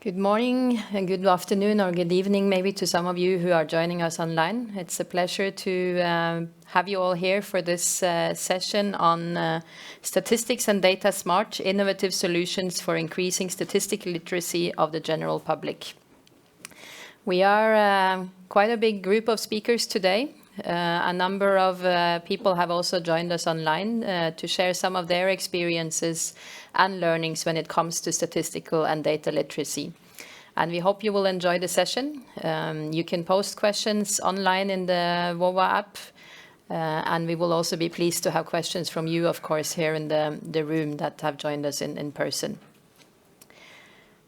Good morning and good afternoon or good evening maybe to some of you who are joining us online. It's a pleasure to have you all here for this session on Statistics and Data Smart, Innovative Solutions for Increasing Statistical Literacy of the General Public. We are quite a big group of speakers today. A number of people have also joined us online to share some of their experiences and learnings when it comes to statistical and data literacy. And we hope you will enjoy the session. You can post questions online in the WOWA app. And we will also be pleased to have questions from you, of course, here in the room that have joined us in person.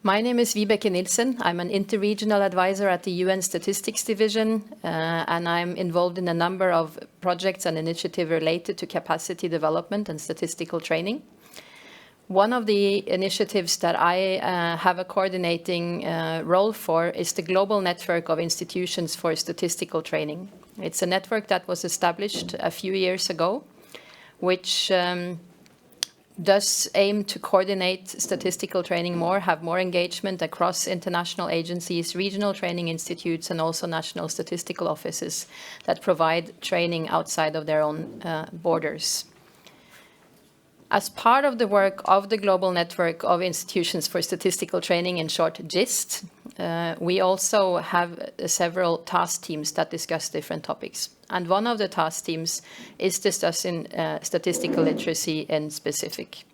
My name is Vibeke Nielsen. I'm an interregional advisor at the UN Statistics Division, and I'm involved in a number of projects and initiatives related to capacity development and statistical training. One of the initiatives that I have a coordinating role for is the Global Network of Institutions for Statistical Training. It's a network that was established a few years ago, which does aim to coordinate statistical training more, have more engagement across international agencies, regional training institutes, and also national statistical offices that provide training outside of their own borders. As part of the work of the Global Network of Institutions for Statistical Training, in short, GIST, we also have several task teams that discuss different topics. And one of the task teams is discussing statistical literacy in specific.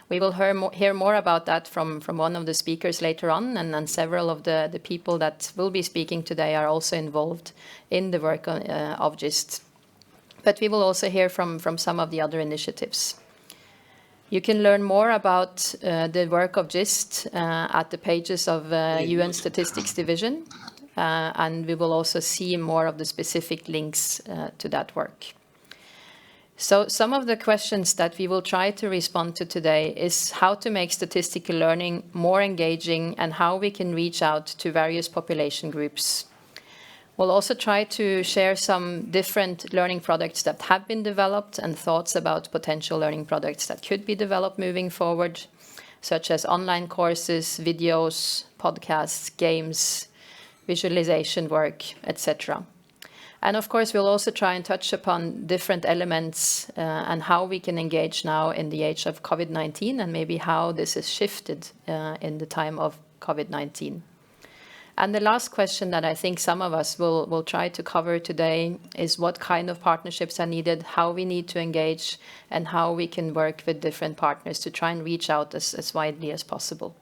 We will hear more about that from one of the speakers later on, and several of the people that will be speaking today are also involved in the work of GIST. But we will also hear from some of the other initiatives. You can learn more about the work of GIST at the pages of UN Statistics Division, and we will also see more of the specific links to that work. So some of the questions that we will try to respond to today is how to make statistical learning more engaging and how we can reach out to various population groups. We'll also try to share some different learning products that have been developed and thoughts about potential learning products that could be developed moving forward, such as online courses, videos, podcasts, games, visualization work, etc. And of course, we'll also try and touch upon different elements and how we can engage now in the age of COVID-19 and maybe how this has shifted in the time of COVID-19. And the last question that I think some of us will try to cover today is what kind of partnerships are needed, how we need to engage, and how we can work with different partners to try and reach out as widely as possible.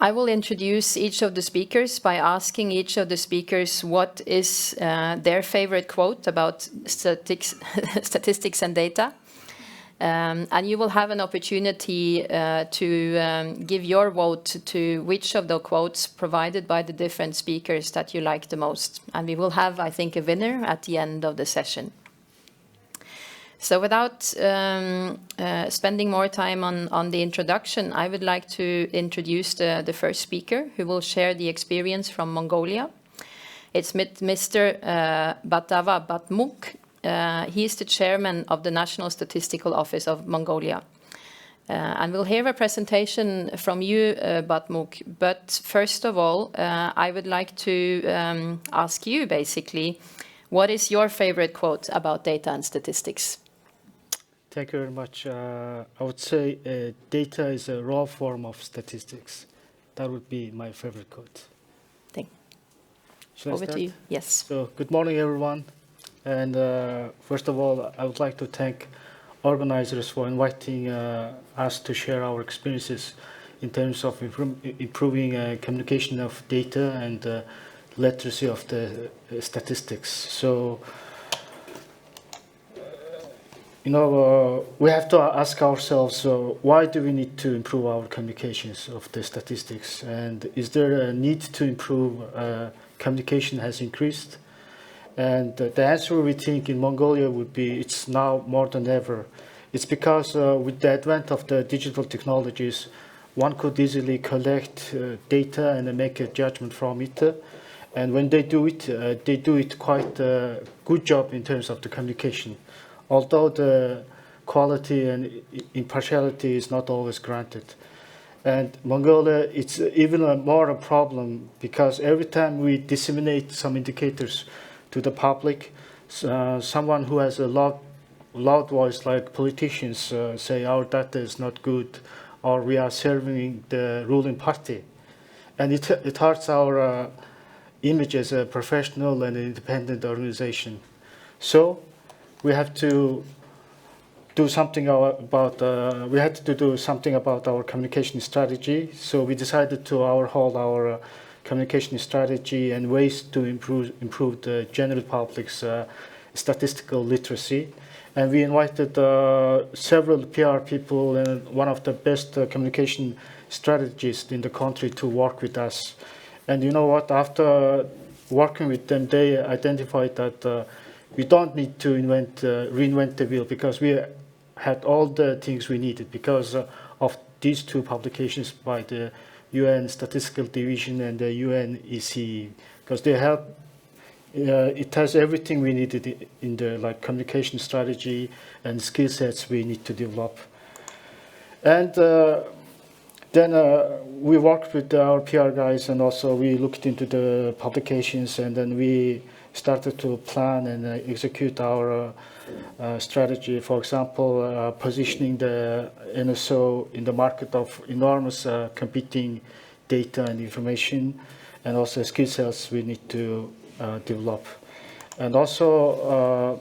I will introduce each of the speakers by asking each of the speakers what is their favorite quote about statistics and data. And you will have an opportunity to give your vote to which of the quotes provided by the different speakers that you like the most. And we will have, I think, a winner at the end of the session. So without spending more time on the introduction, I would like to introduce the first speaker who will share the experience from Mongolia. It's Mr. Batava Batmuk. He is the chairman of the National Statistical Office of Mongolia. And we'll hear a presentation from you, Batmuk. But first of all, I would like to ask you, basically, what is your favorite quote about data and statistics? Thank you very much. I would say data is a raw form of statistics. That would be my favorite quote. Thank you. Over to you. Yes. So, good morning, everyone. And first of all, I would like to thank organizers for inviting us to share our experiences in terms of improving communication of data and literacy of the statistics. So, we have to ask ourselves, why do we need to improve our communications of the statistics? And is there a need to improve communication has increased? And the answer we think in Mongolia would be it's now more than ever. It's because with the advent of the digital technologies, one could easily collect data and make a judgment from it. And when they do it quite a good job in terms of the communication. Although the quality and impartiality is not always granted. And Mongolia, it's even more a problem because every time we disseminate some indicators to the public, someone who has a loud voice like politicians say our data is not good or we are serving the ruling party. And it hurts our image as a professional and independent organization. So we have to do something about. We had to do something about our communication strategy. So we decided to overhaul our communication strategy and ways to improve the general public's statistical literacy. And we invited several PR people and one of the best communication strategists in the country to work with us. And you know what? After working with them, they identified that we don't need to reinvent the wheel because we had all the things we needed because of these two publications by the UN Statistical Division and the UNEC, because they have it has everything we needed in the like communication strategy and skill sets we need to develop. And then we worked with our PR guys, and also we looked into the publications, and then we started to plan and execute our strategy. For example, positioning the NSO in the market of enormous competing data and information, and also skill sets we need to develop. And also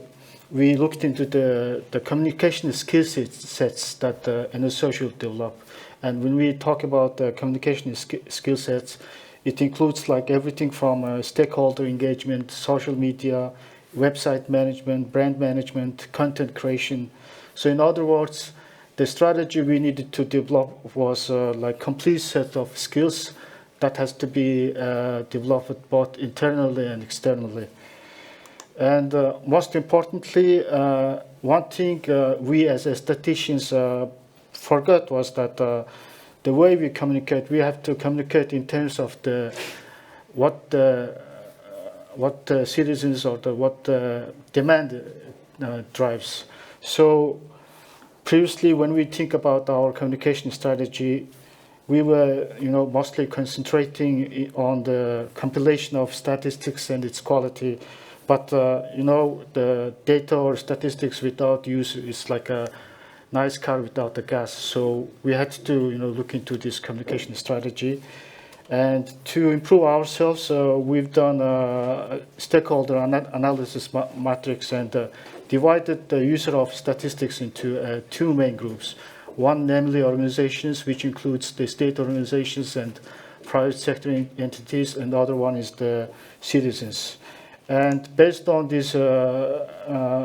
we looked into the communication skill sets that NSO should develop. And when we talk about communication skill sets, it includes like everything from stakeholder engagement, social media, website management, brand management, content creation. So in other words, the strategy we needed to develop was like complete set of skills that has to be developed both internally and externally. And most importantly, one thing we as statisticians forgot was that the way we communicate, we have to communicate in terms of what the citizens or what the demand drives. So previously, when we think about our communication strategy, we were, mostly concentrating on the compilation of statistics and its quality. But the data or statistics without use is like a nice car without the gas. So we had to, look into this communication strategy. And to improve ourselves, we've done a stakeholder analysis matrix and divided the user of statistics into two main groups. One, namely organizations, which includes the state organizations and private sector entities, and the other one is the citizens. And based on this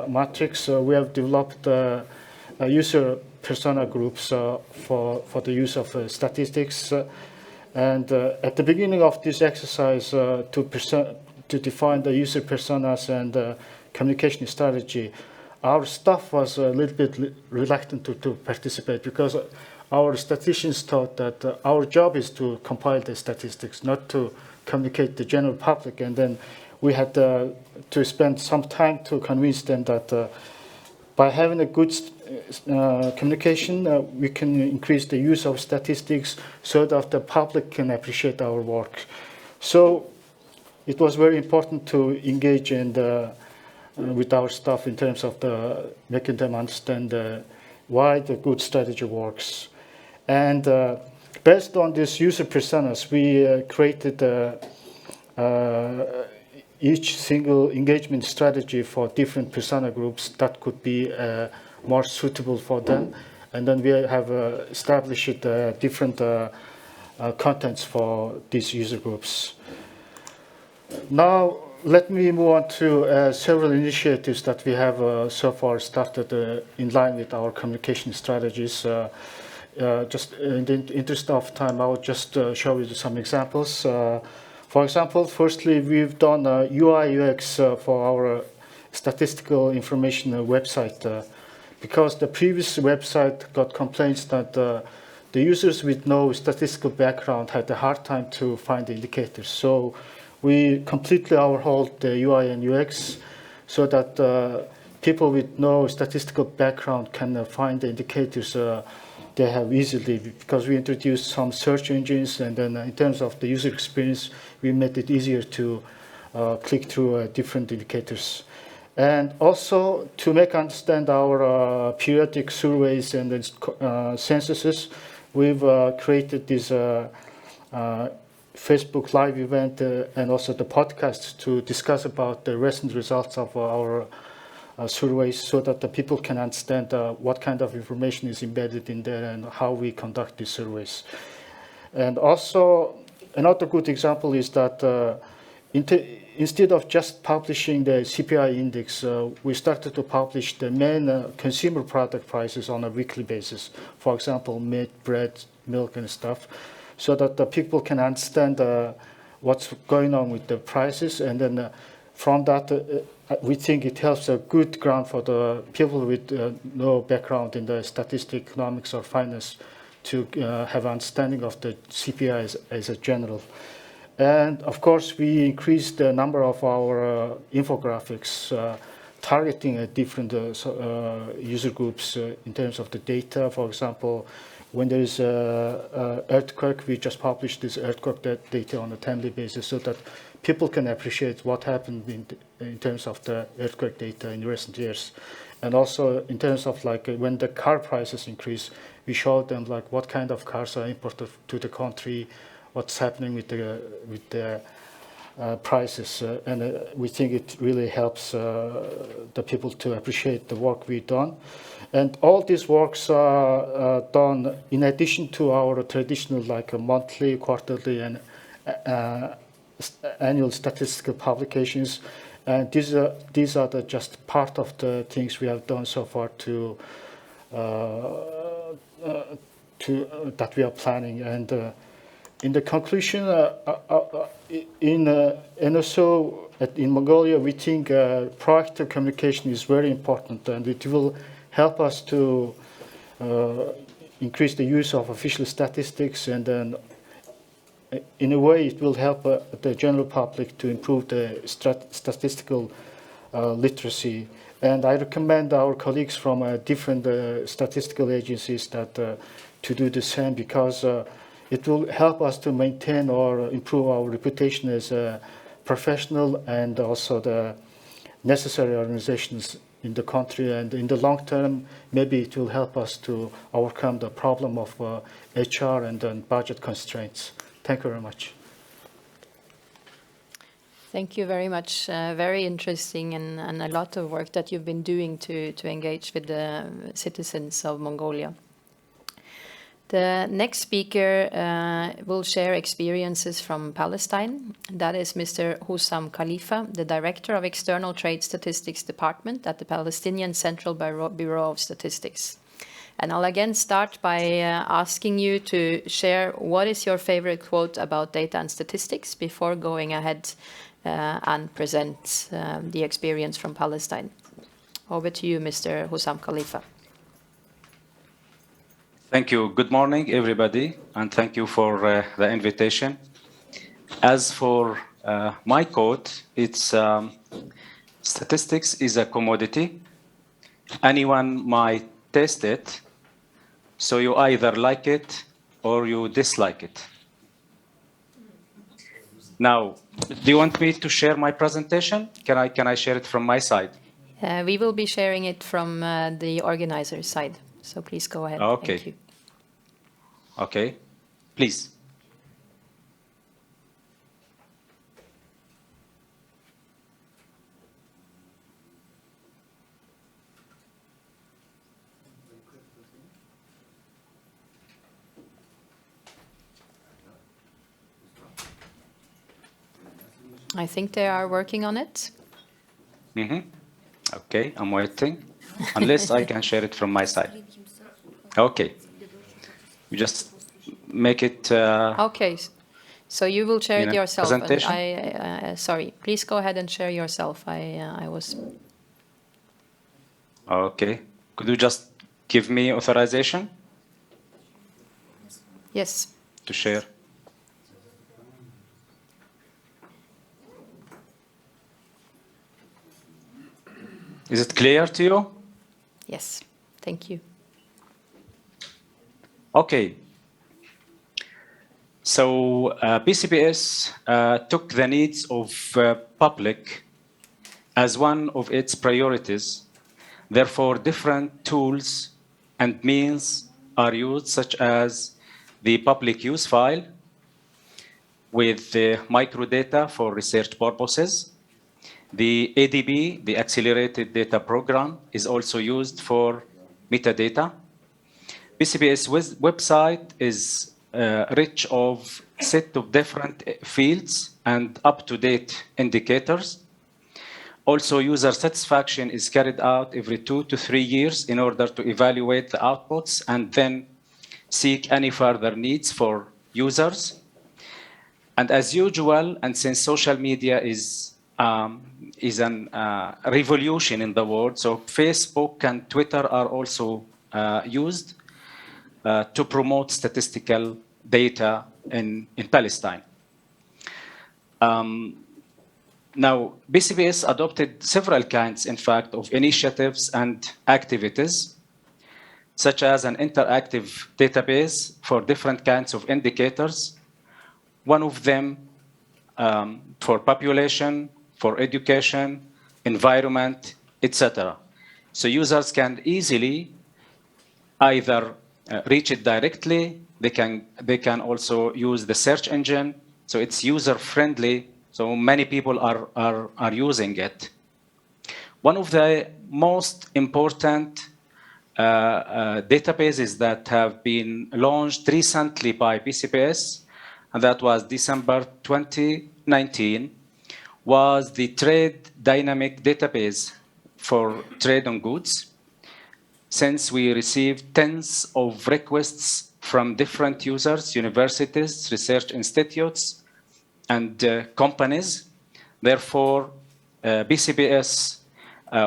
matrix, we have developed user persona groups for the use of statistics. And at the beginning of this exercise, to define the user personas and communication strategy, our staff was a little bit reluctant to participate because our statisticians thought that our job is to compile the statistics, not to communicate the general public. And then we had to spend some time to convince them that by having a good communication, we can increase the use of statistics so that the public can appreciate our work. So it was very important to engage with our staff in terms of making them understand why the good strategy works. And based on these user personas, we created each single engagement strategy for different persona groups that could be more suitable for them. And then we have established different contents for these user groups. Now, let me move on to several initiatives that we have so far started in line with our communication strategies. Just in the interest of time, I will just show you some examples. For example, firstly, we've done UI UX for our statistical information website because the previous website got complaints that the users with no statistical background had a hard time to find the indicators. So we completely overhauled the UI and UX so that people with no statistical background can find the indicators they have easily, because we introduced some search engines, and then in terms of the user experience, we made it easier to click through different indicators. And also to make understand our periodic surveys and censuses, we've created this Facebook Live event and also the podcast to discuss about the recent results of our surveys, so that the people can understand what kind of information is embedded in there and how we conduct these surveys. And also another good example is that instead of just publishing the CPI index, we started to publish the main consumer product prices on a weekly basis. For example, meat, bread, milk, and stuff, so that the people can understand what's going on with the prices. And then from that, we think it helps a good ground for the people with no background in the statistics, economics, or finance to have understanding of the CPI as a general. And of course, we increased the number of our infographics targeting different user groups in terms of the data. For example, when there is an earthquake, we just publish this earthquake data on a timely basis, so that people can appreciate what happened in terms of the earthquake data in recent years. And also in terms of like when the car prices increase, we show them like what kind of cars are imported to the country, what's happening with the prices, and we think it really helps the people to appreciate the work we've done. And all these works are done in addition to our traditional like monthly, quarterly, and annual statistical publications. And these are just part of the things we have done so far to that we are planning. And in the conclusion, in NSO in Mongolia, we think proactive communication is very important, and it will help us to increase the use of official statistics, and then in a way it will help the general public to improve the statistical literacy. And I recommend our colleagues from different statistical agencies that to do the same, because it will help us to maintain or improve our reputation as a professional and also the necessary organizations in the country. And in the long term, maybe it will help us to overcome the problem of HR and then budget constraints. Thank you very much. Thank you very much. Very interesting, and a lot of work that you've been doing to engage with the citizens of Mongolia. The next speaker will share experiences from Palestine. That is Mr. Hussam Khalifa, the Director of External Trade Statistics Department at the Palestinian Central Bureau of Statistics. And I'll again start by asking you to share what is your favorite quote about data and statistics before going ahead and present the experience from Palestine. Over to you, Mr. Hussam Khalifa. Thank you. Good morning, everybody, and thank you for the invitation. As for my quote, it's statistics is a commodity. Anyone might test it, so you either like it or you dislike it. Now, do you want me to share my presentation? Can I share it from my side? We will be sharing it from the organizer side. So please go ahead. Okay. Thank you. Okay, please. I think they are working on it. Mm-hmm. Okay, I'm waiting. Unless I can share it from my side. Okay. You just make it. Okay, so you will share it yourself. Presentation? And sorry, please go ahead and share yourself. I was. Okay. Could you just give me authorization? Yes. To share. Is it clear to you? Yes. Thank you. Okay. So BCBS took the needs of public as one of its priorities. Therefore, different tools and means are used, such as the public use file with the microdata for research purposes. The ADB, the Accelerated Data Program, is also used for metadata. BCBS website is rich of set of different fields and up-to-date indicators. Also, user satisfaction is carried out every 2 to 3 years in order to evaluate the outputs and then seek any further needs for users. And as usual, and since social media is a revolution in the world, so Facebook and Twitter are also used to promote statistical data in Palestine. Now, BCBS adopted several kinds, in fact, of initiatives and activities, such as an interactive database for different kinds of indicators. One of them for population, for education, environment, etc. So users can easily either reach it directly. They can also use the search engine. So it's user friendly. So many people are using it. One of the most important databases that have been launched recently by BCBS, and that was December 2019, was the Trade Dynamic Database for trade on goods. Since we received tens of requests from different users, universities, research institutes, and companies, therefore, BCBS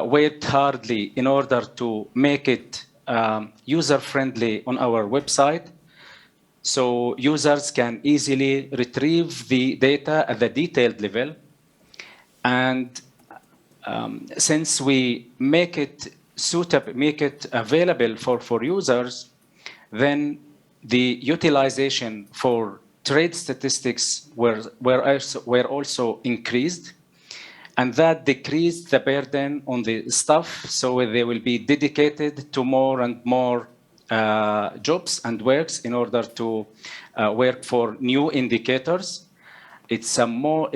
worked hardly in order to make it user-friendly on our website, so users can easily retrieve the data at the detailed level. And since we make it suitable, make it available for users, then the utilization for trade statistics were also increased, and that decreased the burden on the staff, so they will be dedicated to more and more jobs and works in order to work for new indicators. It's a more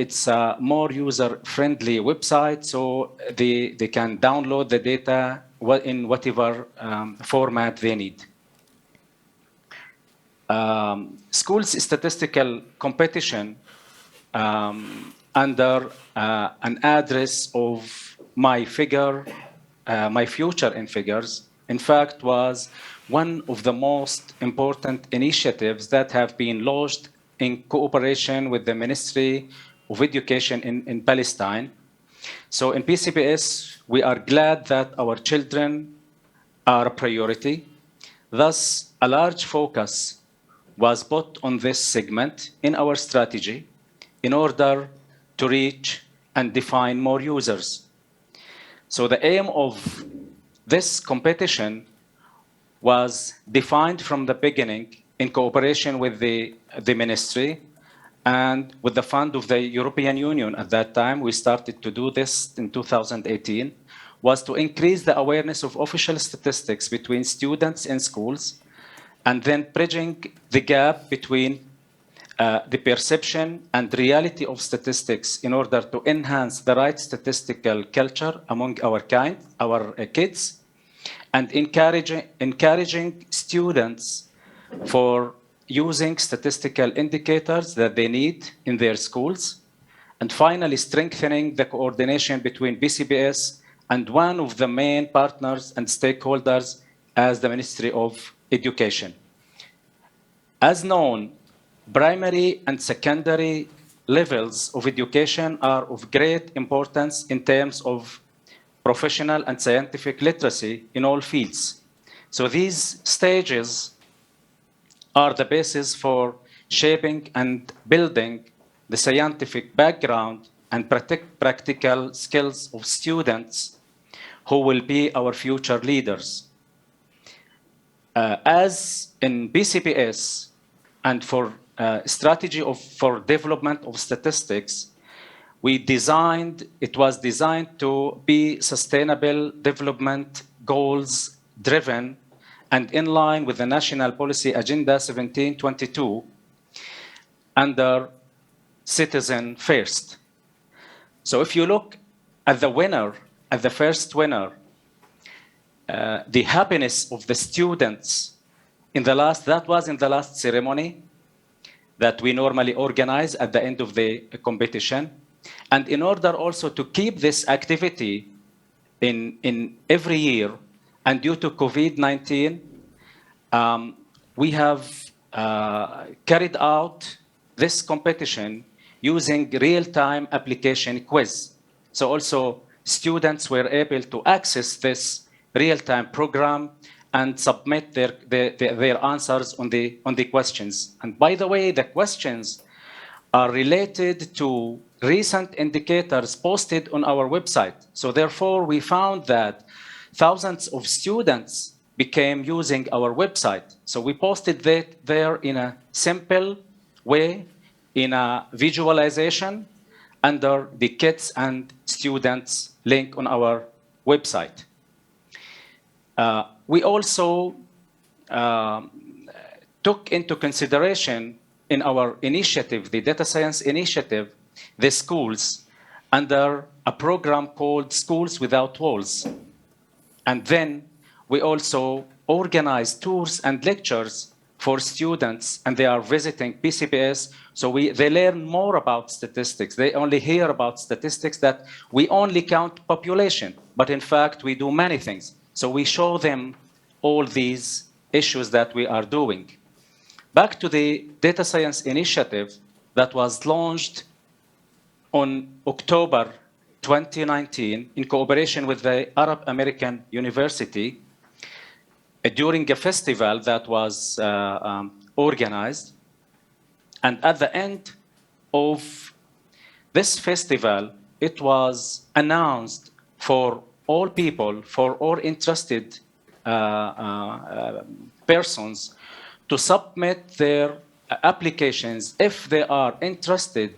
user-friendly website, so they can download the data in whatever format they need. Schools statistical competition under an address of my future in figures, in fact, was one of the most important initiatives that have been launched in cooperation with the Ministry of Education in Palestine. So in BCBS, we are glad that our children are a priority. Thus, a large focus was put on this segment in our strategy in order to reach and define more users. So the aim of this competition was defined from the beginning in cooperation with the ministry and with the fund of the European Union. At that time, we started to do this in 2018, was to increase the awareness of official statistics between students in schools, and then bridging the gap between the perception and reality of statistics in order to enhance the right statistical culture among our kids, and encouraging students for using statistical indicators that they need in their schools, and finally strengthening the coordination between BCBS and one of the main partners and stakeholders as the Ministry of Education. As known, primary and secondary levels of education are of great importance in terms of professional and scientific literacy in all fields. So these stages are the basis for shaping and building the scientific background and practical skills of students who will be our future leaders. as in BCPS and for strategy for development of statistics, it was designed to be sustainable development goals driven and in line with the National Policy Agenda 1722 under Citizen First. So if you look at the winner, at the first winner, the happiness of the students that was in the last ceremony that we normally organize at the end of the competition. And in order also to keep this activity in every year, and due to COVID-19, we have carried out this competition using real-time application quiz. So also students were able to access this real-time program and submit their answers on the questions. And by the way, the questions are related to recent indicators posted on our website. So therefore, we found that thousands of students became using our website. So we posted that there in a simple way, in a visualization under the kids and students link on our website. We also took into consideration in our initiative, the data science initiative, the schools under a program called Schools Without Walls. And then we also organized tours and lectures for students, and they are visiting PCPS. So they learn more about statistics. They only hear about statistics that we only count population, but in fact, we do many things. So we show them all these issues that we are doing. Back to the data science initiative that was launched on October 2019 in cooperation with the Arab American University during a festival that was organized. And at the end of this festival, it was announced for all people, for all interested persons to submit their applications if they are interested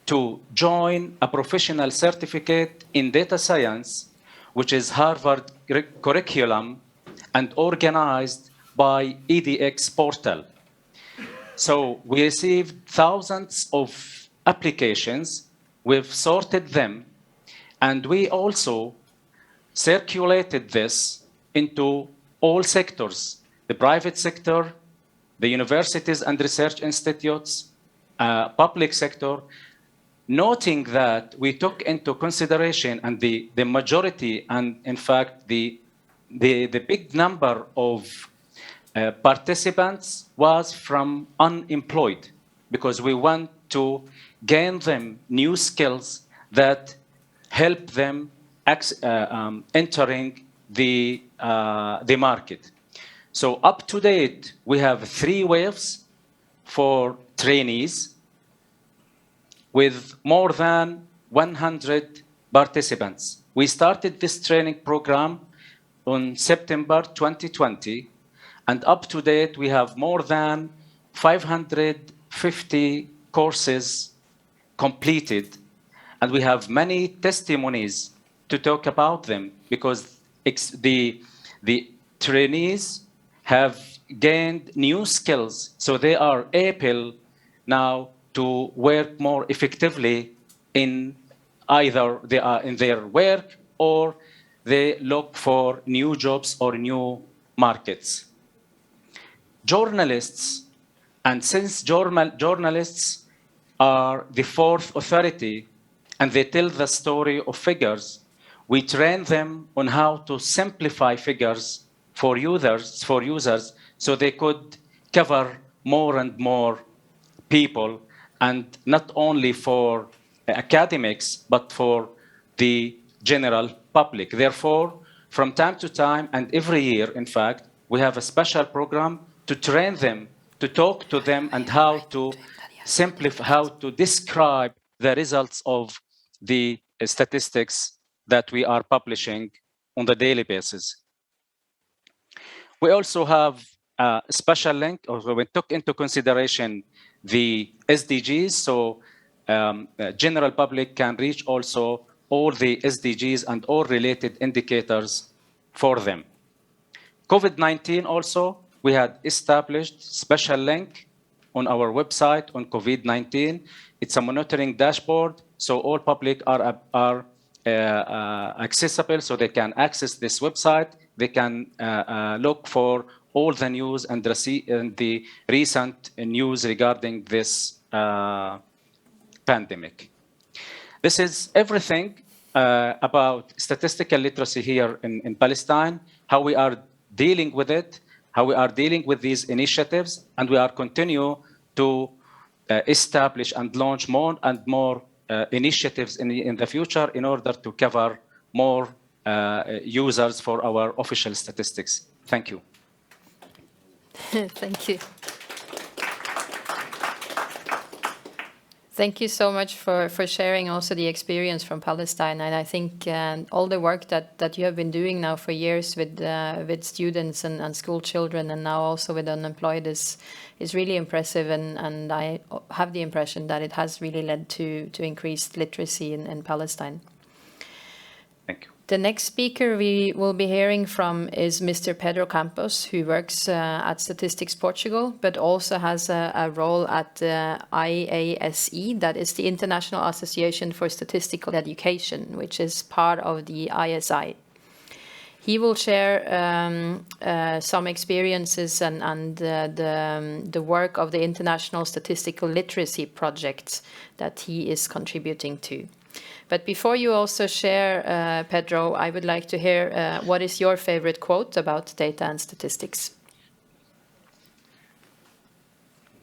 to join a professional certificate in data science, which is Harvard curriculum and organized by EDX portal. So we received thousands of applications, we've sorted them, and we also circulated this into all sectors, the private sector, the universities and research institutes, public sector, noting that we took into consideration and the majority and in fact the big number of participants was from unemployed, because we want to gain them new skills that help them entering the market. So up to date, we have 3 waves for trainees with more than 100 participants. We started this training program on September 2020, and up to date, we have more than 550 courses completed, and we have many testimonies to talk about them, because the trainees have gained new skills, so they are able now to work more effectively in either they are in their work or they look for new jobs or new markets. Journalists, and since journalists are the 4th authority and they tell the story of figures, we train them on how to simplify figures for users so they could cover more and more people, and not only for academics, but for the general public. Therefore, from time to time and every year, in fact, we have a special program to train them, to talk to them, and how to simplify, how to describe the results of the statistics that we are publishing on the daily basis. We also have a special link, or we took into consideration the SDGs, so general public can reach also all the SDGs and all related indicators for them. COVID-19 also, we had established special link on our website on COVID-19. It's a monitoring dashboard, so all public are accessible, so they can access this website. They can look for all the news and the recent news regarding this pandemic. This is everything about statistical literacy here in Palestine, how we are dealing with it, how we are dealing with these initiatives, and we are continue to establish and launch more and more initiatives in the future in order to cover more users for our official statistics. Thank you. Thank you. Thank you so much for sharing also the experience from Palestine. And I think all the work that you have been doing now for years with students and school children, and now also with unemployed, is really impressive. And I have the impression that it has really led to increased literacy in Palestine. Thank you. The next speaker we will be hearing from is Mr. Pedro Campos, who works at Statistics Portugal, but also has a role at IASE, that is the International Association for Statistical Education, which is part of the ISI. He will share some experiences and the work of the International Statistical Literacy Project that he is contributing to. But before you also share, Pedro, I would like to hear what is your favorite quote about data and statistics?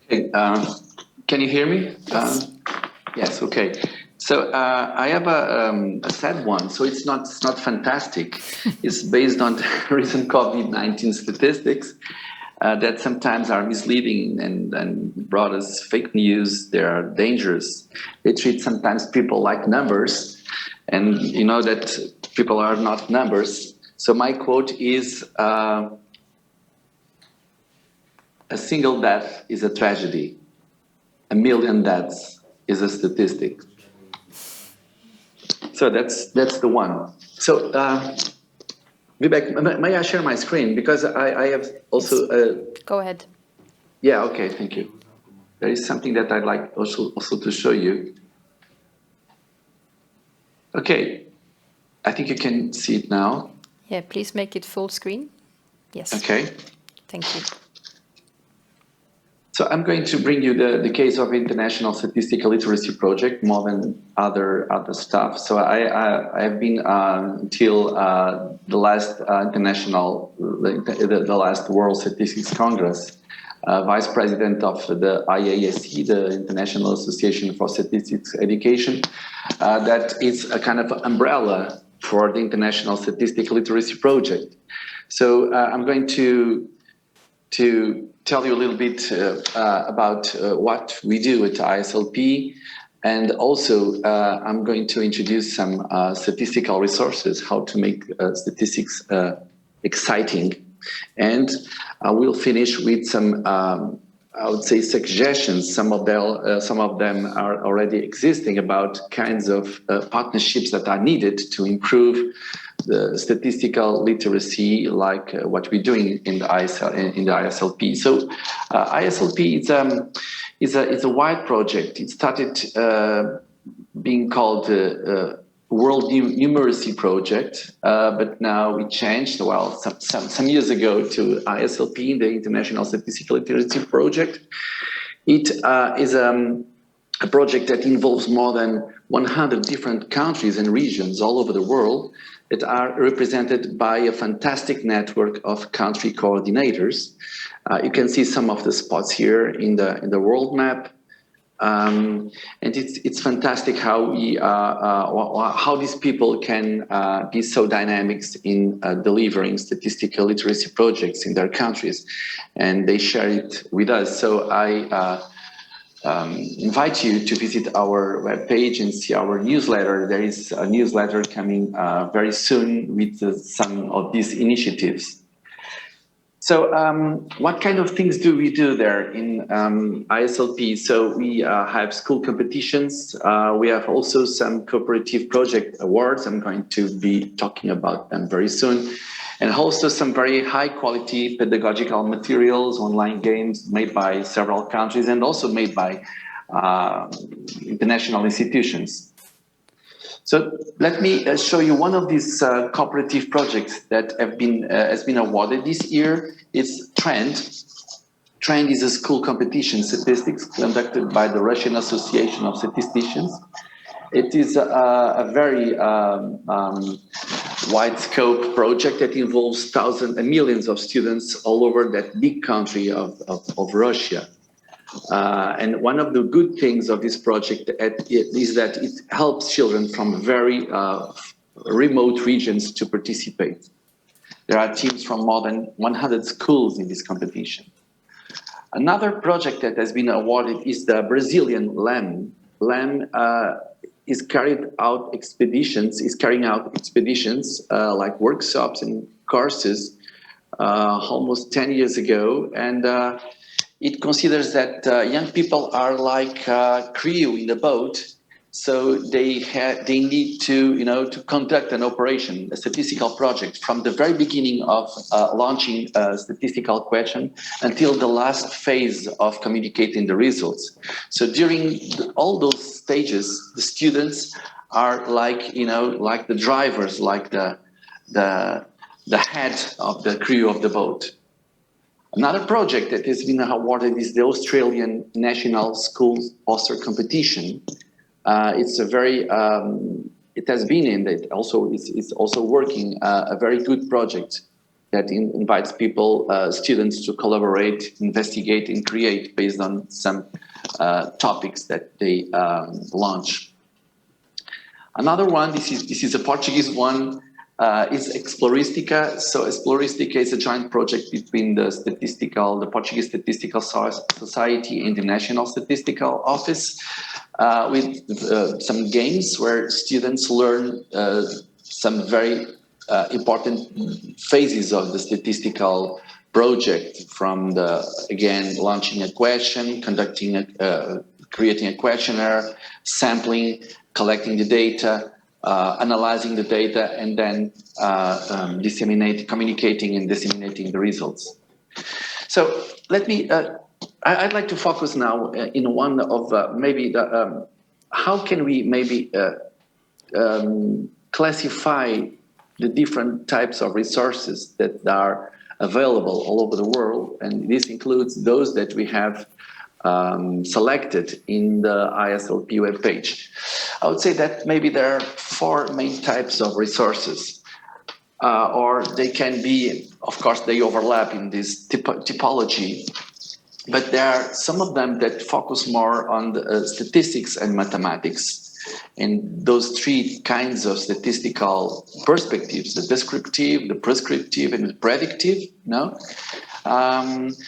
Okay, can you hear me? Yes. Yes, okay. So I have a sad one. So it's not fantastic. It's based on recent COVID-19 statistics that sometimes are misleading and brought us fake news. They are dangerous. They treat sometimes people like numbers, and you know that people are not numbers. So my quote is, a single death is a tragedy. 1 million deaths is a statistic. So that's the one. So Vivek, may I share my screen? Because I have also... Go ahead. Yeah, okay, thank you. There is something that I'd like also to show you. Okay, I think you can see it now. Yeah, please make it full screen. Yes. Okay. Thank you. So I'm going to bring you the case of International Statistical Literacy Project more than other stuff. So I have been until the last the last World Statistics Congress, Vice President of the IASE, the International Association for Statistics Education, that is a kind of umbrella for the International Statistical Literacy Project. So I'm going to tell you a little bit about what we do at ISLP, and also I'm going to introduce some statistical resources, how to make statistics exciting, and I will finish with some I would say suggestions. Some of them are already existing about kinds of partnerships that are needed to improve the statistical literacy, like what we're doing in the ISLP. So ISLP is a wide project. It started being called World Numeracy Project, but now we changed, well, some years ago, to ISLP, the International Statistical Literacy Project. It is a project that involves more than 100 different countries and regions all over the world that are represented by a fantastic network of country coordinators. You can see some of the spots here in the world map. And it's fantastic how how these people can be so dynamic in delivering statistical literacy projects in their countries, and they share it with us. So I invite you to visit our webpage and see our newsletter. There is a newsletter coming very soon with some of these initiatives. So what kind of things do we do there in ISLP? So we have school competitions. We have also some cooperative project awards. I'm going to be talking about them very soon. And also some very high quality pedagogical materials, online games made by several countries and also made by international institutions. So let me show you one of these cooperative projects that has been awarded this year. It's Trend. Trend is a school competition statistics conducted by the Russian Association of Statisticians. It is a very wide scope project that involves thousands and millions of students all over that big country of Russia. And one of the good things of this project is that it helps children from very remote regions to participate. There are teams from more than 100 schools in this competition. Another project that has been awarded is the Brazilian LAM. LAM is carrying out expeditions like workshops and courses almost 10 years ago. And it considers that young people are like crew in the boat, so they need to, to conduct an operation, a statistical project, from the very beginning of launching a statistical question until the last phase of communicating the results. So during all those stages, the students are like, like the drivers, like the head of the crew of the boat. Another project that has been awarded is the Australian National School Poster Competition. It's a very, it has been in it also, it's also working a very good project that invites people, students to collaborate, investigate and create based on some topics that they launch. Another one, this is a Portuguese one, is Exploristica. So Exploristica is a joint project between the Portuguese Statistical Society and the National Statistical Office, with some games where students learn some very important phases of the statistical project, from launching a question, creating a questionnaire, sampling, collecting the data, analyzing the data, and then communicating and disseminating the results. So let me, I'd like to focus now in one of how can we maybe classify the different types of resources that are available all over the world, and this includes those that we have selected in the ISLP webpage. I would say that maybe there are 4 main types of resources, or they can be, of course, they overlap in this typology, but there are some of them that focus more on the statistics and mathematics. And those 3 kinds of statistical perspectives, the descriptive, the prescriptive, and the predictive,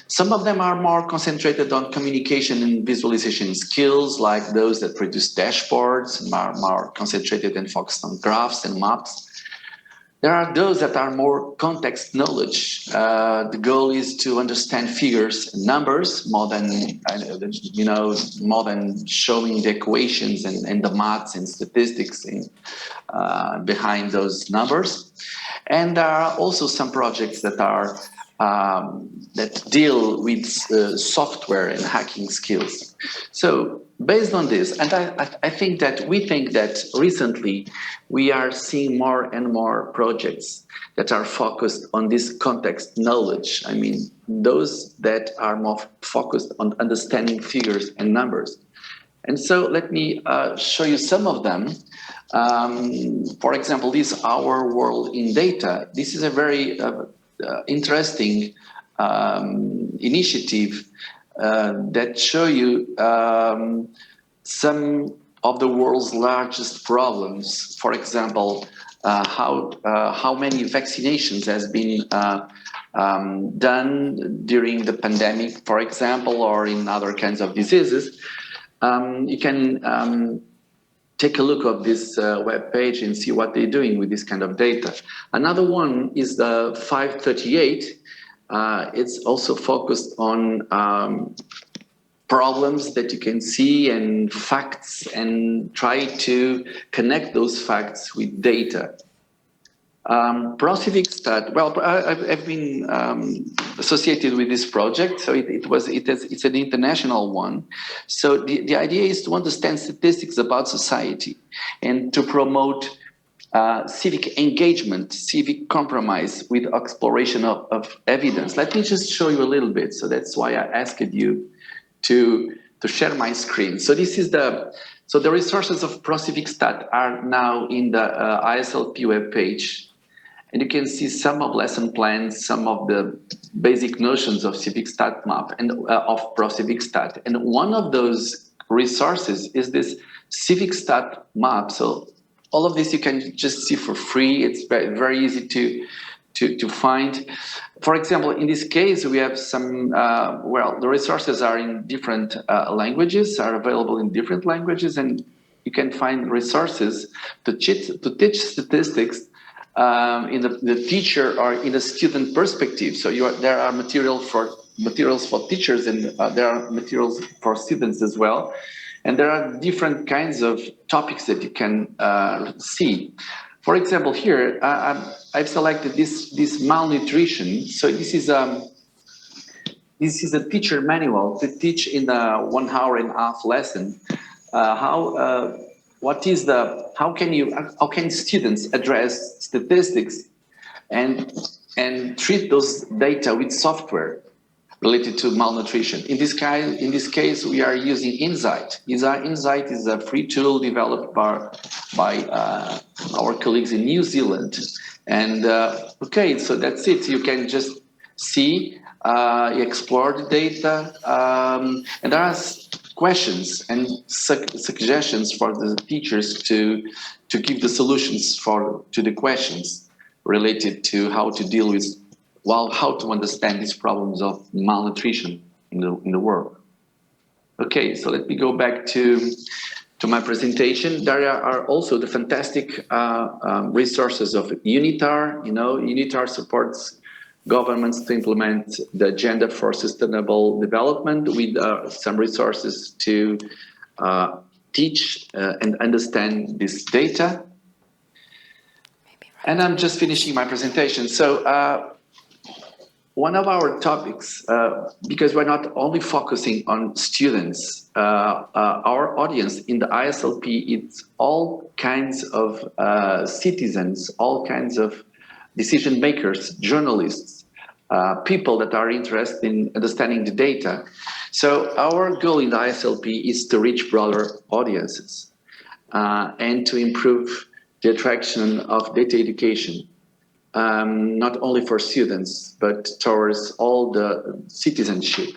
some of them are more concentrated on communication and visualization skills, like those that produce dashboards, more concentrated and focused on graphs and maps. There are those that are more context knowledge. The goal is to understand figures and numbers more than, more than showing the equations and the maths and statistics behind those numbers. And there are also some projects that are that deal with software and hacking skills. So based on this, and I think that recently we are seeing more and more projects that are focused on this context knowledge. I mean, those that are more focused on understanding figures and numbers. And so let me show you some of them. For example, this Our World in Data. This is a very interesting initiative that show you some of the world's largest problems. For example, how many vaccinations has been done during the pandemic, for example, or in other kinds of diseases. You can take a look at this web page and see what they're doing with this kind of data. Another one is the 538. It's also focused on problems that you can see and facts, and try to connect those facts with data. Pro-civic stat. Well, I've been associated with this project, so it's an international one. So the idea is to understand statistics about society and to promote civic engagement, civic compromise with exploration of evidence. Let me just show you a little bit. So that's why I asked you to share my screen. So this is the resources of Pro-civic stat are now in the ISLP web page. And you can see some of lesson plans, some of the basic notions of civic stat map and of Pro-civic stat. And one of those resources is this civic stat map. So all of this you can just see for free. It's very, very easy to find. For example, in this case, we have some, the resources are in different languages, are available in different languages, and you can find resources to teach statistics in the teacher or in the student perspective. So there are materials for teachers, and there are materials for students as well. And there are different kinds of topics that you can see. For example, here I've selected this malnutrition. So this is a teacher manual to teach in a 1.5 hour lesson how can students address statistics and treat those data with software related to malnutrition. In this case, we are using Insight. Insight is a free tool developed by our colleagues in New Zealand. And okay, so that's it. You can just see, explore the data, and there are questions and suggestions for the teachers to give the solutions to the questions related to how to deal with, how to understand these problems of malnutrition in the world. Okay, so let me go back to my presentation. There are also the fantastic resources of UNITAR. UNITAR supports governments to implement the Agenda for Sustainable Development with some resources to teach and understand this data. And I'm just finishing my presentation. So one of our topics, because we're not only focusing on students, our audience in the ISLP, it's all kinds of citizens, all kinds of decision makers, journalists, people that are interested in understanding the data. So our goal in the ISLP is to reach broader audiences and to improve the attraction of data education, not only for students, but towards all the citizenship.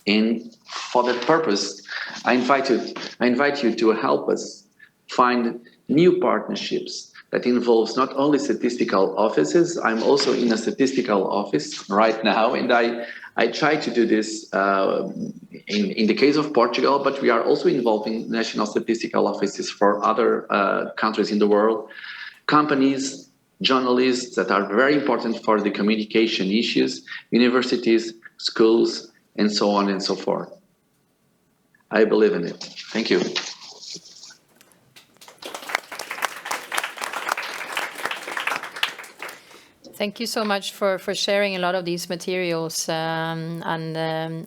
And for that purpose, I invite you to help us find new partnerships that involves not only statistical offices. I'm also in a statistical office right now, and I try to do this in the case of Portugal, but we are also involving national statistical offices for other countries in the world, companies, journalists that are very important for the communication issues, universities, schools, and so on and so forth. I believe in it. Thank you. Thank you so much for sharing a lot of these materials, and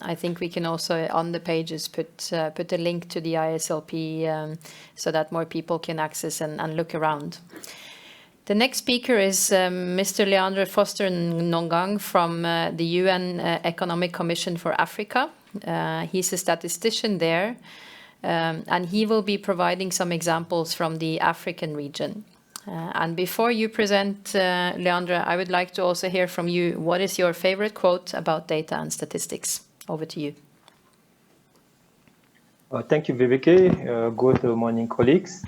I think we can also on the pages put a link to the ISLP so that more people can access and look around. The next speaker is Mr. Leandra Foster Nongong from the UN Economic Commission for Africa. He's a statistician there, and he will be providing some examples from the African region. And before you present, Leandra, I would like to also hear from you. What is your favorite quote about data and statistics? Over to you. Thank you, Viveke. Good morning, colleagues.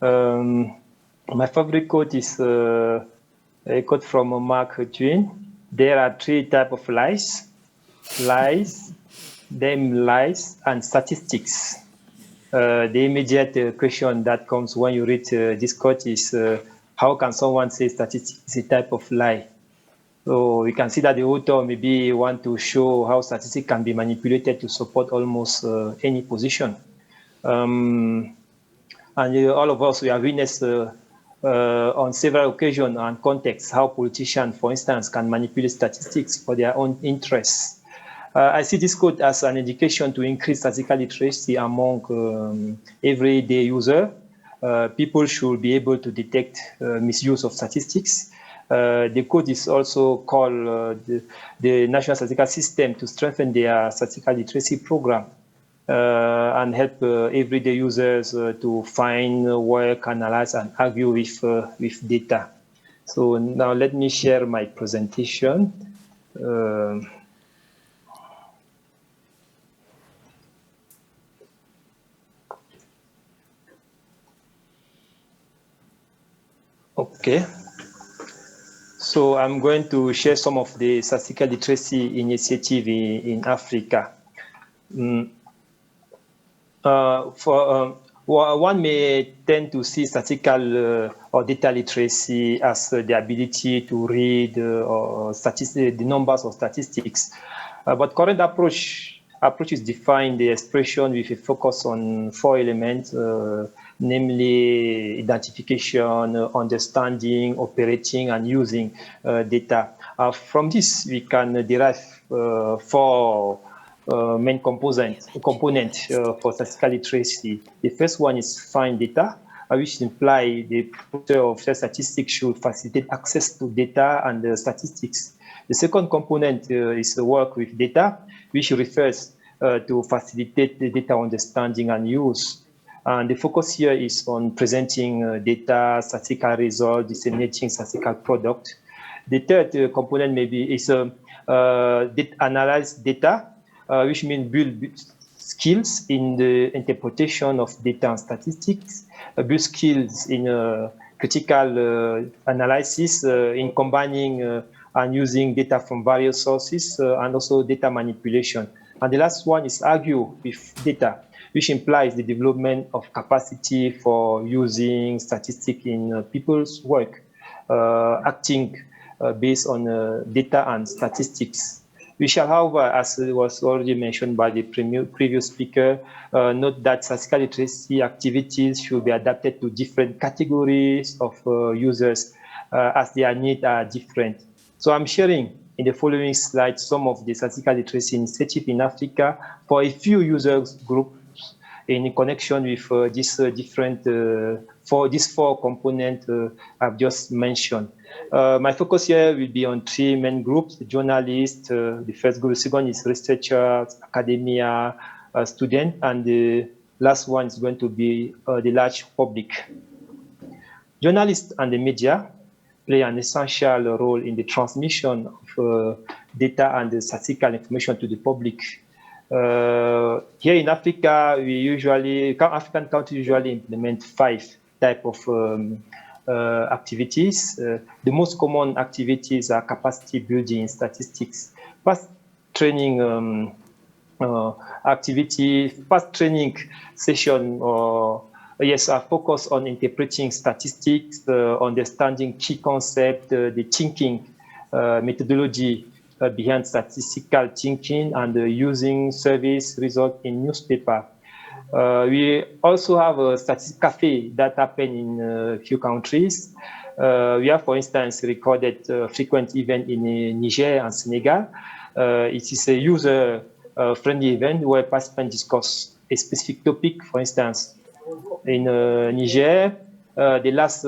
My favorite quote is a quote from Mark Twain. There are 3 types of lies: lies, damn lies, and statistics. The immediate question that comes when you read this quote is, how can someone say statistics is a type of lie? So we can see that the author maybe want to show how statistics can be manipulated to support almost any position. And all of us, we have witnessed on several occasions and contexts how politicians, for instance, can manipulate statistics for their own interests. I see this code as an indication to increase statistical literacy among everyday users. People should be able to detect misuse of statistics. The code is also called the National Statistical System to strengthen their statistical literacy program and help everyday users to find, work, analyze, and argue with data. So now let me share my presentation. Okay. So I'm going to share some of the statistical literacy initiative in Africa. One may tend to see statistical or data literacy as the ability to read the numbers of statistics. But current approaches define the expression with a focus on 4 elements, namely identification, understanding, operating, and using data. From this, we can derive 4 main component for statistical literacy. The first one is find data, which implies the process of statistics should facilitate access to data and statistics. The second component is work with data, which refers to facilitate the data understanding and use. And the focus here is on presenting data, statistical results, disseminating statistical product. The third component maybe is analyze data, which means build skills in the interpretation of data and statistics, build skills in critical analysis, in combining and using data from various sources, and also data manipulation. And the last one is argue with data, which implies the development of capacity for using statistics in people's work, acting based on data and statistics. We shall, however, as was already mentioned by the previous speaker, note that statistical literacy activities should be adapted to different categories of users as their needs are different. So I'm sharing in the following slide some of the statistical literacy initiatives in Africa for a few users groups in connection with these these 4 components I've just mentioned. My focus here will be on 3 main groups: the journalists, the first group, the second is researchers, academia, students, and the last one is going to be the large public. Journalists and the media play an essential role in the transmission of data and the statistical information to the public. Here in Africa, African countries usually implement 5 types of activities. The most common activities are capacity building, statistics, past training activity, past training session, are focused on interpreting statistics, understanding key concepts, the thinking methodology behind statistical thinking, and using service results in newspaper. We also have a statistics cafe that happen in a few countries. We have, for instance, recorded frequent event in Niger and Senegal. It is a user-friendly event where participants discuss a specific topic. For instance, in Niger, the last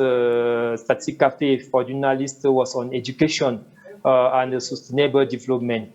statistics cafe for journalists was on education and sustainable development.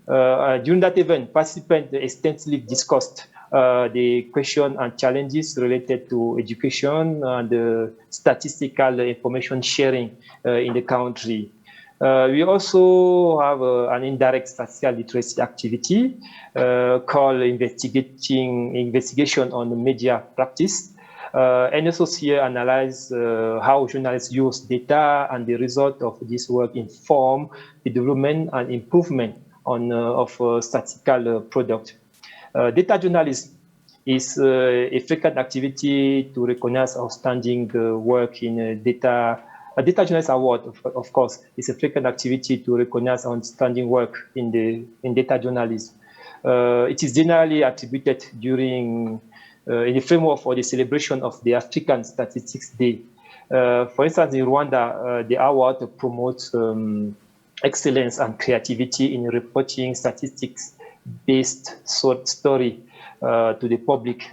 During that event, participants extensively discussed the questions and challenges related to education and statistical information sharing in the country. We also have an indirect statistical literacy activity called investigation on media practice. NSOs here analyze how journalists use data, and the result of this work inform the development and improvement of statistical product. Data journalism is a frequent activity to recognize outstanding work in data A Data Journalist Award, of course, is a frequent activity to recognize outstanding work in data journalism. It is generally attributed during in the framework for the celebration of the African Statistics Day. For instance, in Rwanda, the award promotes excellence and creativity in reporting statistics-based story to the public.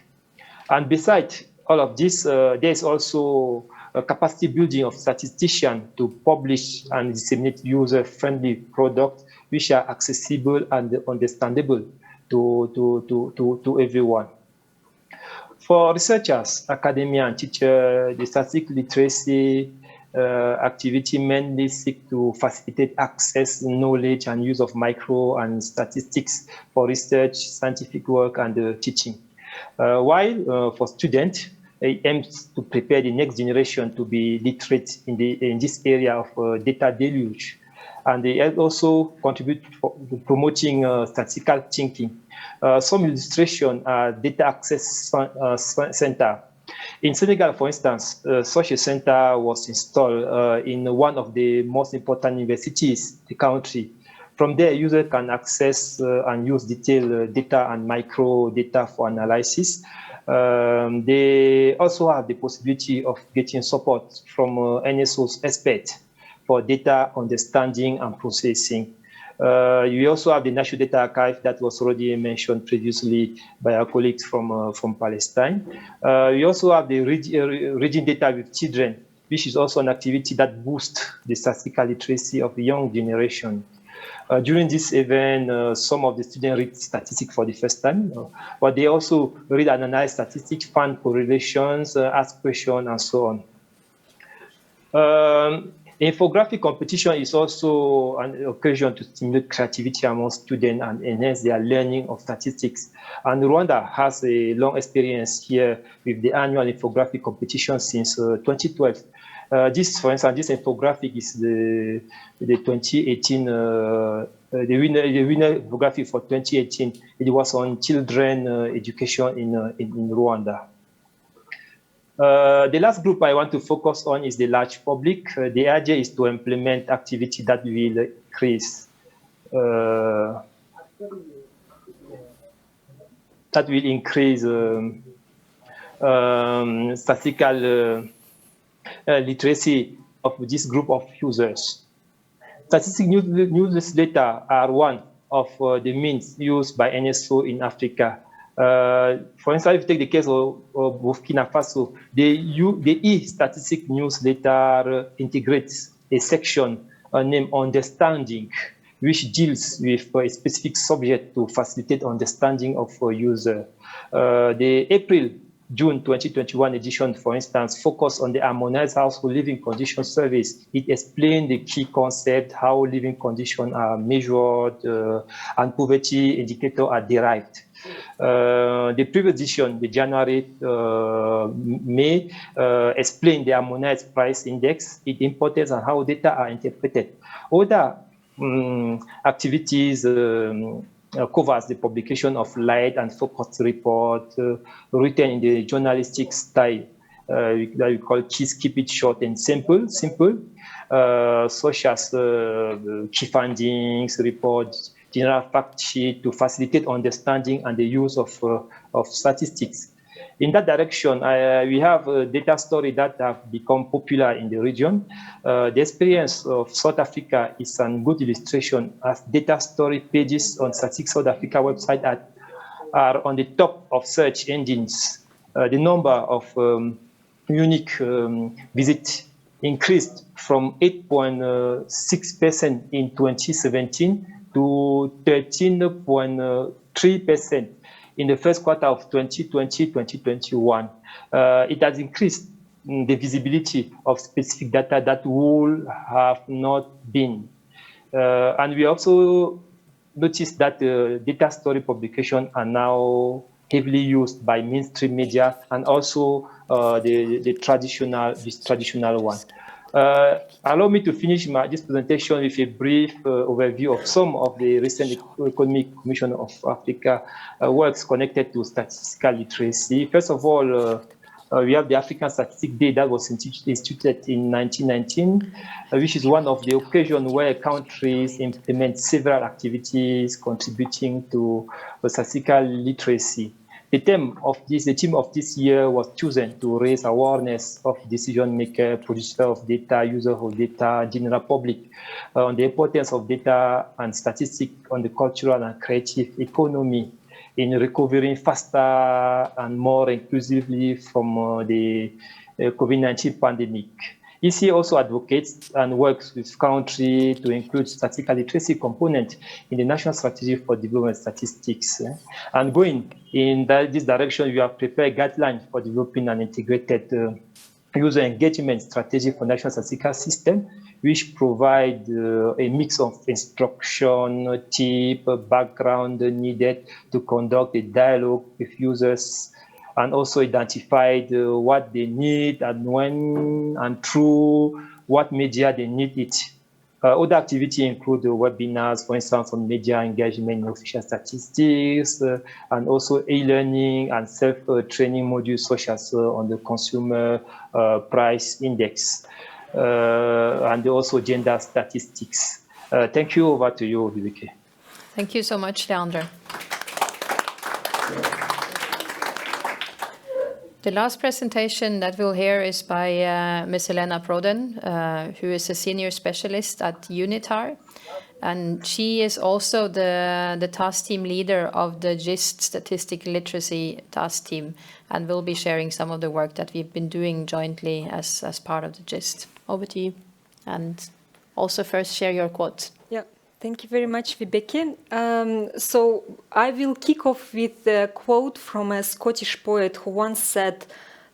And besides all of this, there is also a capacity building of statisticians to publish and disseminate user-friendly products which are accessible and understandable to everyone. For researchers, academia, and teachers, the statistical literacy activity mainly seek to facilitate access, knowledge, and use of micro and statistics for research, scientific work, and teaching. While for students, it aims to prepare the next generation to be literate in this area of data deluge. And they also contribute to promoting statistical thinking. Some illustration are data access center. In Senegal, for instance, such a center was installed in one of the most important universities in the country. From there, users can access and use detailed data and micro data for analysis. They also have the possibility of getting support from NSO's experts for data understanding and processing. You also have the National Data Archive that was already mentioned previously by our colleagues from Palestine. We also have the reading data with children, which is also an activity that boosts the statistical literacy of the young generation. During this event, some of the students read statistics for the first time, but they also read and analyze statistics, find correlations, ask questions, and so on. Infographic competition is also an occasion to stimulate creativity among students and enhance their learning of statistics. And Rwanda has a long experience here with the annual infographic competition since 2012. This, for instance, this infographic is the 2018, the winner infographic for 2018. It was on children education in Rwanda. The last group I want to focus on is the large public. The idea is to implement activity that will increase statistical literacy of this group of users. Statistic newsletters are one of the means used by NSO in Africa. For instance, if you take the case of Burkina Faso, the e-statistic newsletter integrates a section named Understanding, which deals with a specific subject to facilitate understanding of a user. The April-June 2021 edition, for instance, focused on the Harmonized Household Living Conditions Service. It explained the key concept, how living conditions are measured, and poverty indicators are derived. The previous edition, the January, May, explained the Harmonized Price Index, its importance, and how data are interpreted. Other activities covers the publication of light and focused report written in the journalistic style that we call keep it short and simple, such as key findings, reports, general fact sheet to facilitate understanding and the use of statistics. In that direction, we have data stories that have become popular in the region. The experience of South Africa is a good illustration, as data story pages on Statistics South Africa website are on the top of search engines. The number of unique visits increased from 8.6% in 2017 to 13.3% in the first quarter of 2020-2021. It has increased the visibility of specific data that would have not been. And we also noticed that data story publications are now heavily used by mainstream media and also this traditional one. Allow me to finish this presentation with a brief overview of some of the recent Economic Commission of Africa works connected to statistical literacy. First of all, We have the African Statistics Day that was instituted in 1919, which is one of the occasions where countries implement several activities contributing to statistical literacy. The theme of this year was chosen to raise awareness of decision maker, producer of data, user of data, general public on the importance of data and statistics on the cultural and creative economy in recovering faster and more inclusively from the COVID-19 pandemic. EC also advocates and works with countries to include statistical literacy component in the National Strategy for Development Statistics. And going in this direction, we have prepared guidelines for developing an integrated user engagement strategy for national statistical system, which provide a mix of instruction, tip, background needed to conduct a dialogue with users, and also identified what they need and when and through what media they need it. Other activities include webinars, for instance, on media engagement in official statistics, and also e-learning and self-training modules such as on the consumer price index, and also gender statistics. Thank you. Over to you, Viveke. Thank you so much, Leandra. The last presentation that we'll hear is by Ms. Elena Proden, who is a senior specialist at UNITAR. And she is also the task team leader of the GIST Statistical Literacy Task Team, and will be sharing some of the work that we've been doing jointly as part of the GIST. Over to you. And also first share your quote. Yeah. Thank you very much, Vibeke. So I will kick off with a quote from a Scottish poet who once said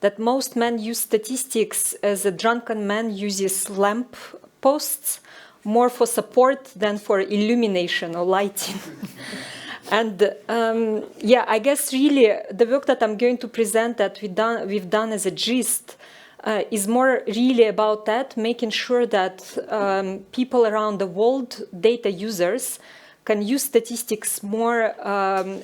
that most men use statistics as a drunken man uses lamp posts, more for support than for illumination or lighting. And yeah, I guess really the work that I'm going to present that we've done as a GIST is more really about that, making sure that people around the world, data users, can use statistics more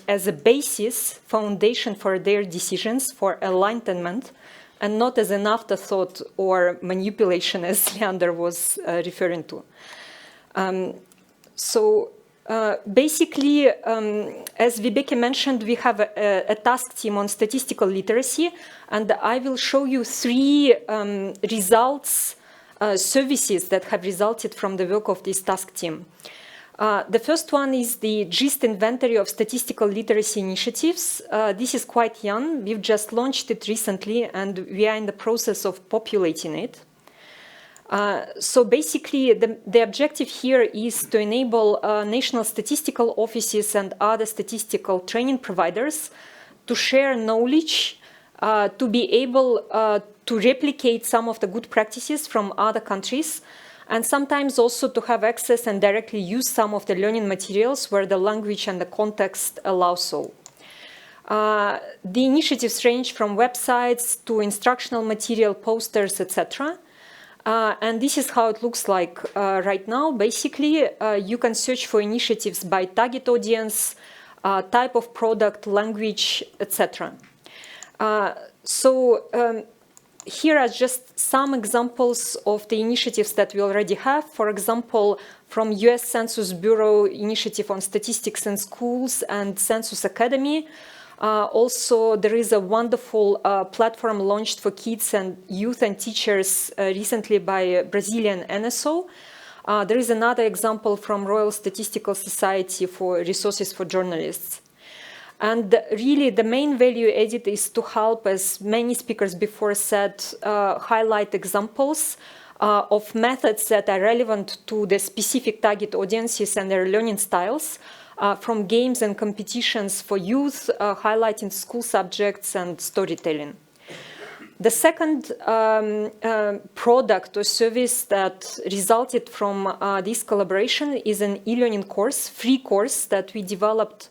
as a basis, foundation for their decisions, for enlightenment, and not as an afterthought or manipulation, as Leandra was referring to. Basically, as Vibeke mentioned, we have a task team on statistical literacy, and I will show you three results, services that have resulted from the work of this task team. The first one is the GIST inventory of statistical literacy initiatives. This is quite young. We've just launched it recently, and we are in the process of populating it. So basically, the objective here is to enable national statistical offices and other statistical training providers to share knowledge, to be able to replicate some of the good practices from other countries, and sometimes also to have access and directly use some of the learning materials where the language and the context allow so. The initiatives range from websites to instructional material, posters, etc. And this is how it looks like right now. Basically, you can search for initiatives by target audience, type of product, language, etc. Here are just some examples of the initiatives that we already have. For example, from US Census Bureau initiative on statistics in schools and Census Academy. Also, there is a wonderful platform launched for kids and youth and teachers recently by Brazilian NSO. There is another example from Royal Statistical Society for resources for journalists. And really, the main value added is to help, as many speakers before said, highlight examples of methods that are relevant to the specific target audiences and their learning styles, from games and competitions for youth, highlighting school subjects and storytelling. The second product or service that resulted from this collaboration is an e-learning course, free course that we developed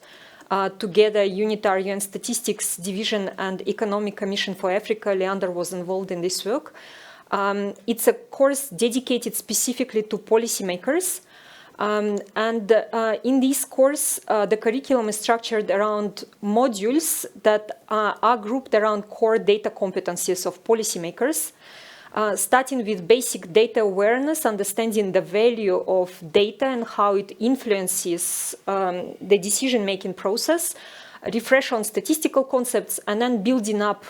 together, UNITAR, UN Statistics Division and Economic Commission for Africa. Leandra was involved in this work. It's a course dedicated specifically to policymakers. In this course, the curriculum is structured around modules that are grouped around core data competencies of policymakers, starting with basic data awareness, understanding the value of data and how it influences the decision-making process, refresh on statistical concepts, and then building up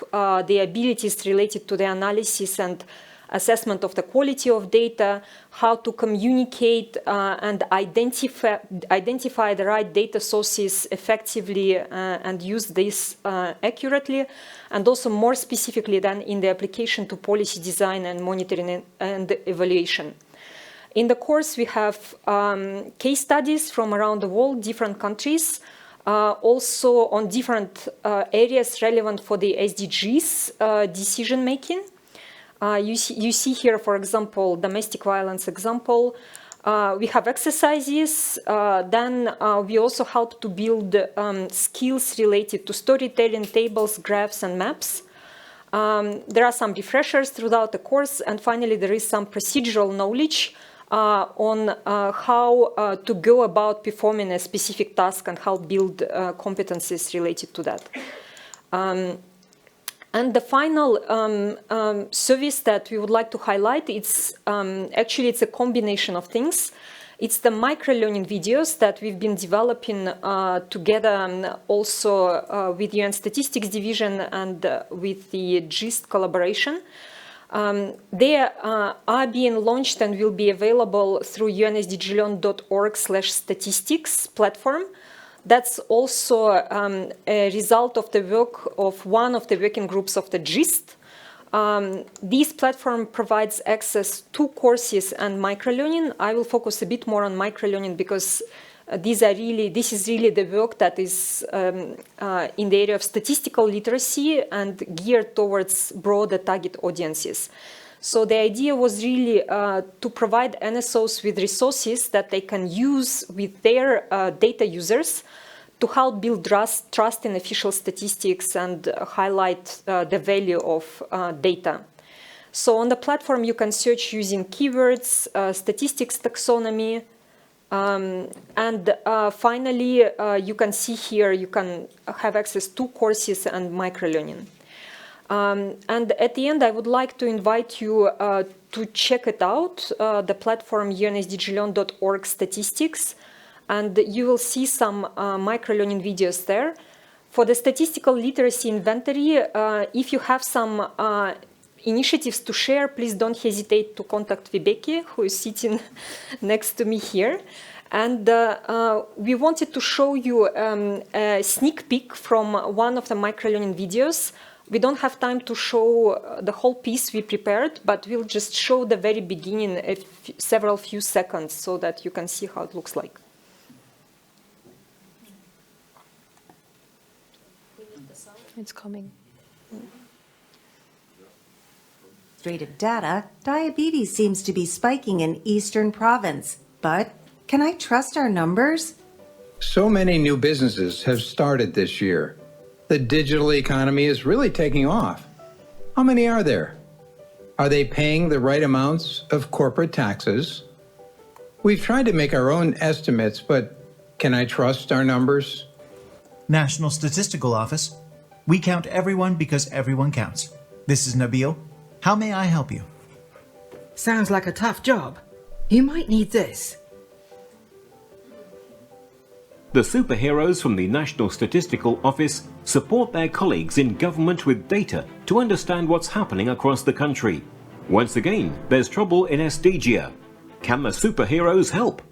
the abilities related to the analysis and assessment of the quality of data, how to communicate and identify the right data sources effectively and use this accurately, and also more specifically than in the application to policy design and monitoring and evaluation. In the course, we have case studies from around the world, different countries, also on different areas relevant for the SDGs decision-making. You see here, for example, domestic violence example. We have exercises. Then we also help to build skills related to storytelling, tables, graphs, and maps. There are some refreshers throughout the course. And finally, there is some procedural knowledge on how to go about performing a specific task and how build competencies related to that. And the final service that we would like to highlight, it's actually it's a combination of things. It's the micro-learning videos that we've been developing together also with UN Statistics Division and with the GIST collaboration. They are being launched and will be available through UNSD-DESA.org/statistics platform. That's also a result of the work of one of the working groups of the GIST. This platform provides access to courses and microlearning. I will focus a bit more on microlearning because this is really the work that is in the area of statistical literacy and geared towards broader target audiences. So the idea was really to provide NSOs with resources that they can use with their data users to help build trust in official statistics and highlight the value of data. So on the platform, you can search using keywords, statistics taxonomy, and finally, you can see here, you can have access to courses and microlearning. And at the end, I would like to invite you to check it out, the platform UNSD-DESA.org/statistics, and you will see some microlearning videos there. For the statistical literacy inventory, if you have some initiatives to share, please don't hesitate to contact Vibeke, who is sitting next to me here. And we wanted to show you a sneak peek from one of the microlearning videos. We don't have time to show the whole piece we prepared, but we'll just show the very beginning, several few seconds, so that you can see how it looks like. It's coming. Illustrated data, diabetes seems to be spiking in Eastern Province. But can I trust our numbers? So many new businesses have started this year. The digital economy is really taking off. How many are there? Are they paying the right amounts of corporate taxes? We've tried to make our own estimates, but can I trust our numbers? National Statistical Office. We count everyone because everyone counts. This is Nabil. How may I help you? Sounds like a tough job. You might need this. The superheroes from the National Statistical Office support their colleagues in government with data to understand what's happening across the country. Once again, there's trouble in SDGEA. Can the superheroes help?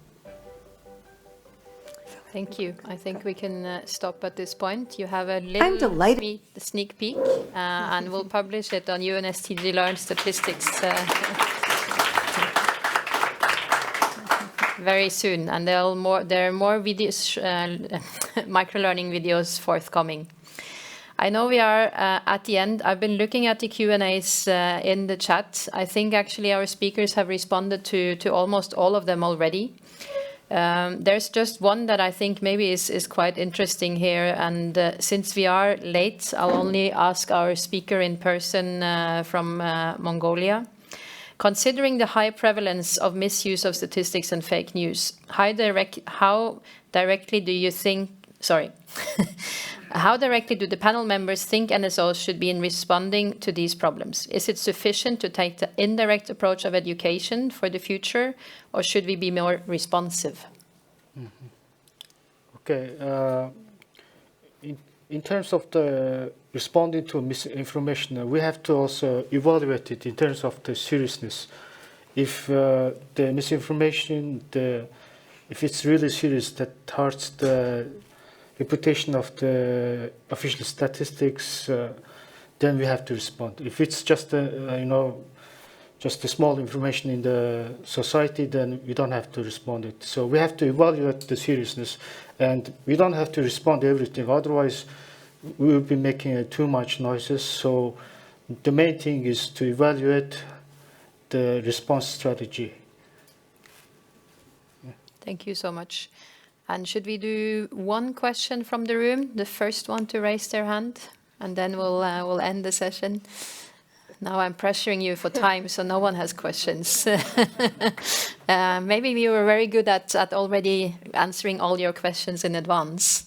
Thank you. I think we can stop at this point. You have a little sneak peek, and we'll publish it on UNSD Learn Statistics very soon. And there are more videos, microlearning videos forthcoming. I know we are at the end. I've been looking at the Q&As in the chat. I think actually our speakers have responded to almost all of them already. There's just one that I think maybe is quite interesting here, and since we are late, I'll only ask our speaker in person from Mongolia. Considering the high prevalence of misuse of statistics and fake news, how directly do you think, how directly do the panel members think NSOs should be in responding to these problems? Is it sufficient to take the indirect approach of education for the future, or should we be more responsive? Mm-hmm. Okay. In terms of the responding to misinformation, we have to also evaluate it in terms of the seriousness. If the misinformation, if it's really serious, that hurts the reputation of the official statistics, then we have to respond. If it's just just a small information in the society, then we don't have to respond it. So we have to evaluate the seriousness, and we don't have to respond to everything. Otherwise, we will be making too much noises. So the main thing is to evaluate the response strategy. Yeah. Thank you so much. And should we do one question from the room? The first one to raise their hand, and then we'll end the session. Now I'm pressuring you for time, so no one has questions. Maybe you were very good at already answering all your questions in advance.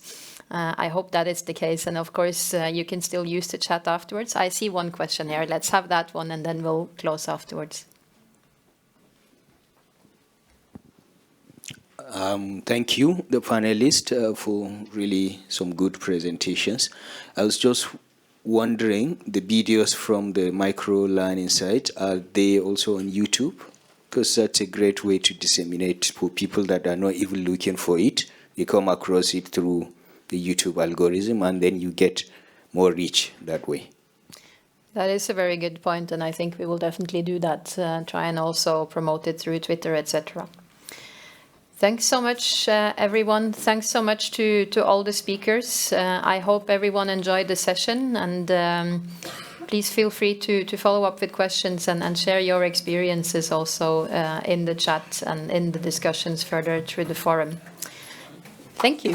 I hope that is the case, and of course you can still use the chat afterwards. I see one question here. Let's have that one, and then we'll close afterwards. Thank you, the panelists, for really some good presentations. I was just wondering, the videos from the micro learning site, are they also on YouTube? Because that's a great way to disseminate for people that are not even looking for it. They come across it through the YouTube algorithm, and then you get more reach that way. That is a very good point, and I think we will definitely do that. Try and also promote it through Twitter, etc. Thanks so much, everyone. Thanks so much to all the speakers. I hope everyone enjoyed the session, and please feel free to follow up with questions and share your experiences also in the chat and in the discussions further through the forum. Thank you.